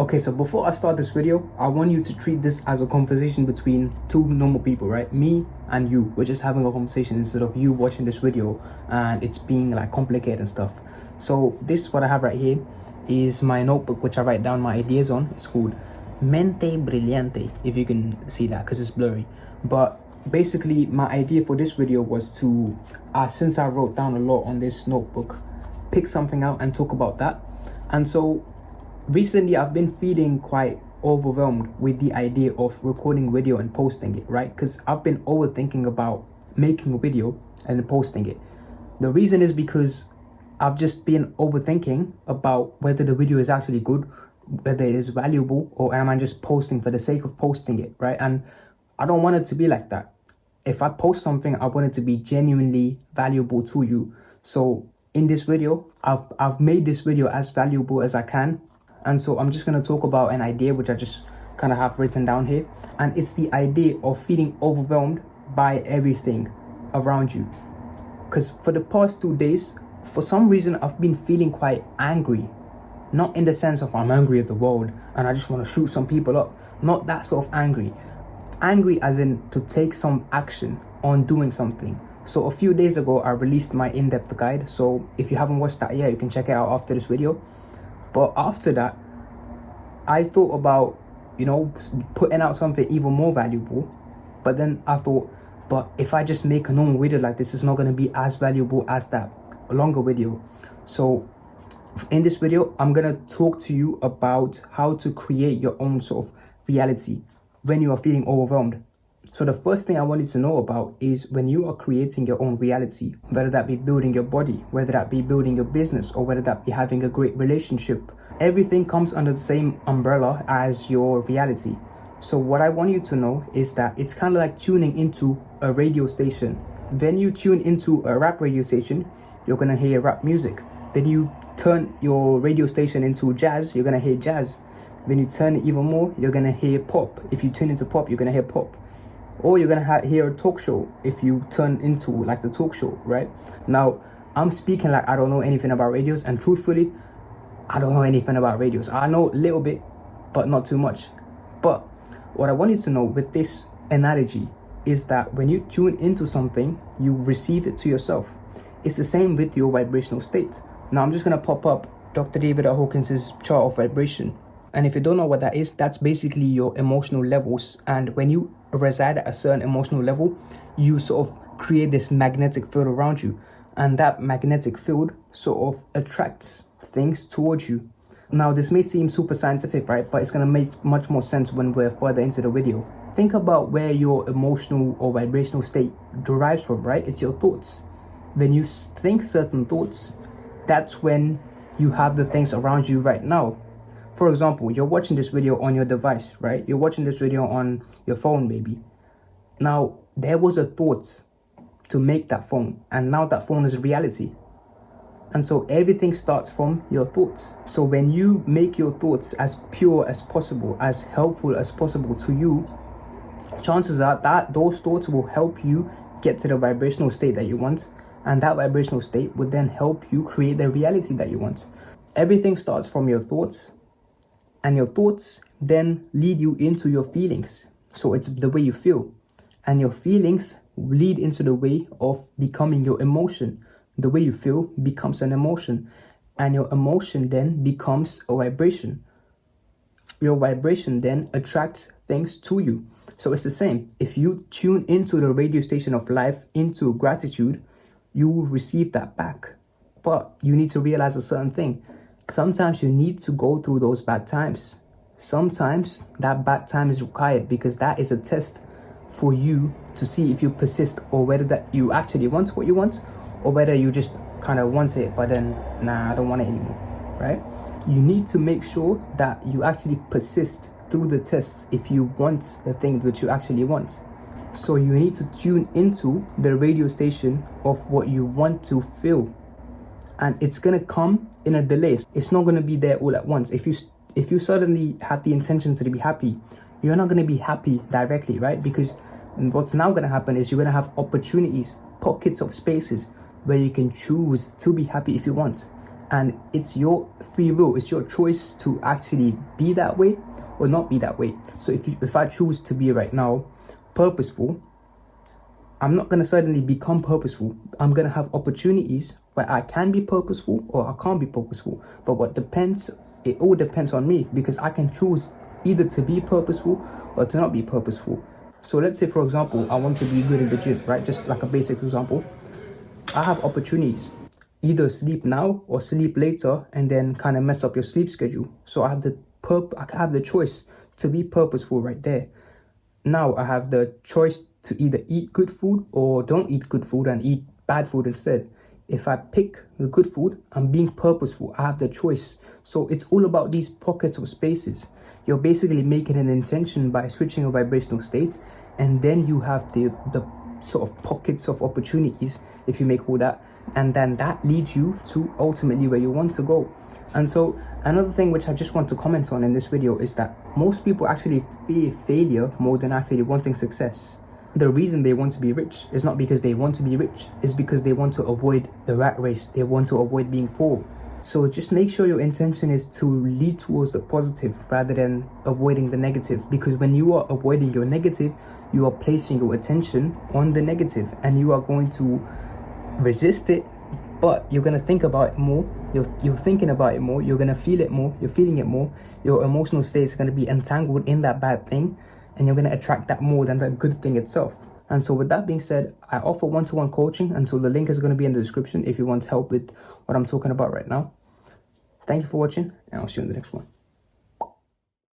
Okay, so before I start this video, I want you to treat this as a conversation between two normal people, right? Me and you. We're just having a conversation instead of you watching this video and it's being like complicated and stuff. So this, what I have right here, is my notebook which I write down my ideas on. It's called Mente Brillante, if you can see that because it's blurry. But basically my idea for this video was to, since I wrote down a lot on this notebook, pick something out and talk about that. And so recently I've been feeling quite overwhelmed with the idea of recording video and posting it, right? Because I've been overthinking about making a video and posting it. The reason is because I've just been overthinking about whether the video is actually good, whether it is valuable, or am I just posting for the sake of posting it, right? And I don't want it to be like that. If I post something, I want it to be genuinely valuable to you. So in this video, I've made this video as valuable as I can. And so I'm just going to talk about an idea which I just kind of have written down here. And it's the idea of feeling overwhelmed by everything around you. Because for the past 2 days, for some reason, I've been feeling quite angry. Not in the sense of I'm angry at the world and I just want to shoot some people up. Not that sort of angry. Angry as in to take some action on doing something. So a few days ago, I released my in-depth guide. So if you haven't watched that yet, you can check it out after this video. But after that, I thought about, putting out something even more valuable. But then I thought, but if I just make a normal video like this, it's not going to be as valuable as that longer video. So in this video, I'm going to talk to you about how to create your own sort of reality when you are feeling overwhelmed. So the first thing I want you to know about is when you are creating your own reality, whether that be building your body, whether that be building your business, or whether that be having a great relationship, everything comes under the same umbrella as your reality. So what I want you to know is that it's kind of like tuning into a radio station. When you tune into a rap radio station, you're going to hear rap music. Then you turn your radio station into jazz, you're going to hear jazz. When you turn it even more, you're going to hear pop. If you tune into pop, you're going to hear pop. Or you're going to hear a talk show if you turn into like the talk show, right? Now, I'm speaking like I don't know anything about radios. And truthfully, I don't know anything about radios. I know a little bit, but not too much. But what I want you to know with this analogy is that when you tune into something, you receive it to yourself. It's the same with your vibrational state. Now, I'm just going to pop up Dr. David Hawkins' chart of vibration. And if you don't know what that is, that's basically your emotional levels. And when you reside at a certain emotional level, you sort of create this magnetic field around you. And that magnetic field sort of attracts things towards you. Now, this may seem super scientific, right? But it's going to make much more sense when we're further into the video. Think about where your emotional or vibrational state derives from, right? It's your thoughts. When you think certain thoughts, that's when you have the things around you right now. For example, you're watching this video on your device, right? You're watching this video on your phone, maybe. Now, there was a thought to make that phone, and now that phone is a reality. And so everything starts from your thoughts. So when you make your thoughts as pure as possible, as helpful as possible to you, chances are that those thoughts will help you get to the vibrational state that you want. And that vibrational state would then help you create the reality that you want. Everything starts from your thoughts. And your thoughts then lead you into your feelings. So it's the way you feel. And your feelings lead into the way of becoming your emotion. The way you feel becomes an emotion. And your emotion then becomes a vibration. Your vibration then attracts things to you. So it's the same. If you tune into the radio station of life, into gratitude, you will receive that back. But you need to realize a certain thing. Sometimes you need to go through those bad times. Sometimes that bad time is required because that is a test for you to see if you persist or whether that you actually want what you want or whether you just kind of want it, but then, nah, I don't want it anymore, right? You need to make sure that you actually persist through the tests if you want the thing which you actually want. So you need to tune into the radio station of what you want to feel. And it's going to come in a delay. It's not going to be there all at once. If you suddenly have the intention to be happy, you're not going to be happy directly, right? Because what's now going to happen is you're going to have opportunities, pockets of spaces where you can choose to be happy if you want. and it's your free will, it's your choice to actually be that way or not be that way. So if I choose to be right now purposeful, I'm not going to suddenly become purposeful. I'm going to have opportunities where I can be purposeful or I can't be purposeful. But it all depends on me, because I can choose either to be purposeful or to not be purposeful. So let's say, for example, I want to be good in the gym, right? Just like a basic example. I have opportunities, either sleep now or sleep later, and then kind of mess up your sleep schedule. So I have the choice to be purposeful right there. Now I have the choice to either eat good food or don't eat good food and eat bad food instead. If I pick the good food, I'm being purposeful. I have the choice. So it's all about these pockets of spaces. You're basically making an intention by switching your vibrational state, and then you have the sort of pockets of opportunities, if you may call that, and then that leads you to ultimately where you want to go. And so another thing which I just want to comment on in this video is that most people actually fear failure more than actually wanting success. The reason they want to be rich is not because they want to be rich, it's because they want to avoid the rat race. They want to avoid being poor. So just make sure your intention is to lead towards the positive rather than avoiding the negative, because when you are avoiding your negative, you are placing your attention on the negative and you are going to resist it, but you're going to think about it more. You're thinking about it more. You're going to feel it more. You're feeling it more. Your emotional state is going to be entangled in that bad thing, and you're going to attract that more than the good thing itself. And so with that being said, I offer one-to-one coaching, and so the link is going to be in the description if you want help with what I'm talking about right now. Thank you for watching, and I'll see you in the next one.